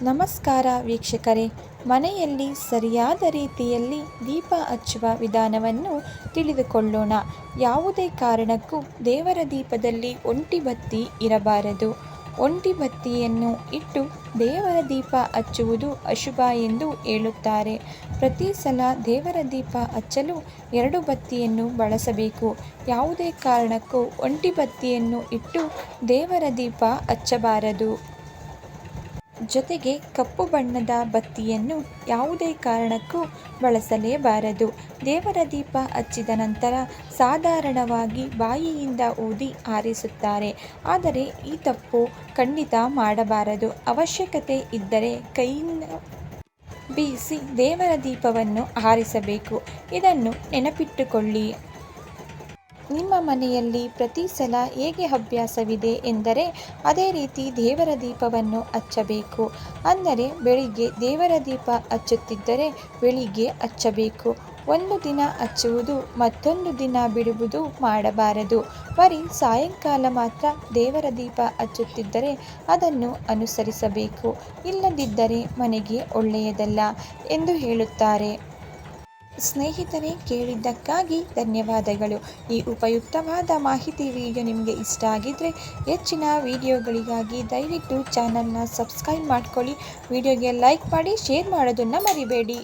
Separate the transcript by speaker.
Speaker 1: ನಮಸ್ಕಾರ ವೀಕ್ಷಕರೇ, ಮನೆಯಲ್ಲಿ ಸರಿಯಾದ ರೀತಿಯಲ್ಲಿ ದೀಪ ಹಚ್ಚುವ ವಿಧಾನವನ್ನು ತಿಳಿದುಕೊಳ್ಳೋಣ. ಯಾವುದೇ ಕಾರಣಕ್ಕೂ ದೇವರ ದೀಪದಲ್ಲಿ ಒಂಟಿ ಬತ್ತಿ ಇರಬಾರದು. ಒಂಟಿ ಬತ್ತಿಯನ್ನು ಇಟ್ಟು ದೇವರ ದೀಪ ಹಚ್ಚುವುದು ಅಶುಭ ಎಂದು ಹೇಳುತ್ತಾರೆ. ಪ್ರತಿ ಸಲ ದೇವರ ದೀಪ ಹಚ್ಚಲು 2 ಬತ್ತಿಯನ್ನು ಬಳಸಬೇಕು. ಯಾವುದೇ ಕಾರಣಕ್ಕೂ ಒಂಟಿ ಬತ್ತಿಯನ್ನು ಇಟ್ಟು ದೇವರ ದೀಪ ಹಚ್ಚಬಾರದು. ಜೊತೆಗೆ ಕಪ್ಪು ಬಣ್ಣದ ಬತ್ತಿಯನ್ನು ಯಾವುದೇ ಕಾರಣಕ್ಕೂ ಬಳಸಲೇಬಾರದು. ದೇವರ ದೀಪ ಹಚ್ಚಿದ ನಂತರ ಸಾಧಾರಣವಾಗಿ ಬಾಯಿಯಿಂದ ಊದಿ ಆರಿಸುತ್ತಾರೆ. ಆದರೆ ಈ ತಪ್ಪು ಖಂಡಿತ ಮಾಡಬಾರದು. ಅವಶ್ಯಕತೆ ಇದ್ದರೆ ಕೈಯಿಂದ ಬೀಸಿ ದೇವರ ದೀಪವನ್ನು ಆರಿಸಬೇಕು. ಇದನ್ನು ನೆನಪಿಟ್ಟುಕೊಳ್ಳಿ. ನಿಮ್ಮ ಮನೆಯಲ್ಲಿ ಪ್ರತಿ ಸಲ ಹೇಗೆ ಅಭ್ಯಾಸವಿದೆ ಎಂದರೆ ಅದೇ ರೀತಿ ದೇವರ ದೀಪವನ್ನು ಹಚ್ಚಬೇಕು. ಅಂದರೆ ಬೆಳಿಗ್ಗೆ ದೇವರ ದೀಪ ಹಚ್ಚುತ್ತಿದ್ದರೆ ಬೆಳಿಗ್ಗೆ ಹಚ್ಚಬೇಕು. ಒಂದು ದಿನ ಹಚ್ಚುವುದು ಮತ್ತೊಂದು ದಿನ ಬಿಡುವುದು ಮಾಡಬಾರದು. ಬರೀ ಸಾಯಂಕಾಲ ಮಾತ್ರ ದೇವರ ದೀಪ ಹಚ್ಚುತ್ತಿದ್ದರೆ ಅದನ್ನು ಅನುಸರಿಸಬೇಕು. ಇಲ್ಲದಿದ್ದರೆ ಮನೆಗೆ ಒಳ್ಳೆಯದಲ್ಲ ಎಂದು ಹೇಳುತ್ತಾರೆ. ಸ್ನೇಹಿತರೆ, ಕೇಳಿದ್ದಕ್ಕಾಗಿ ಧನ್ಯವಾದಗಳು. ಈ ಉಪಯುಕ್ತವಾದ ಮಾಹಿತಿ ವಿಡಿಯೋ ನಿಮಗೆ ಇಷ್ಟ ಆಗಿದ್ದರೆ ಹೆಚ್ಚಿನ ವಿಡಿಯೋಗಳಿಗಾಗಿ ದಯವಿಟ್ಟು ಚಾನಲ್ನ ಸಬ್ಸ್ಕ್ರೈಬ್ ಮಾಡ್ಕೊಳ್ಳಿ. ವಿಡಿಯೋಗೆ ಲೈಕ್ ಮಾಡಿ, ಶೇರ್ ಮಾಡೋದನ್ನು ಮರಿಬೇಡಿ.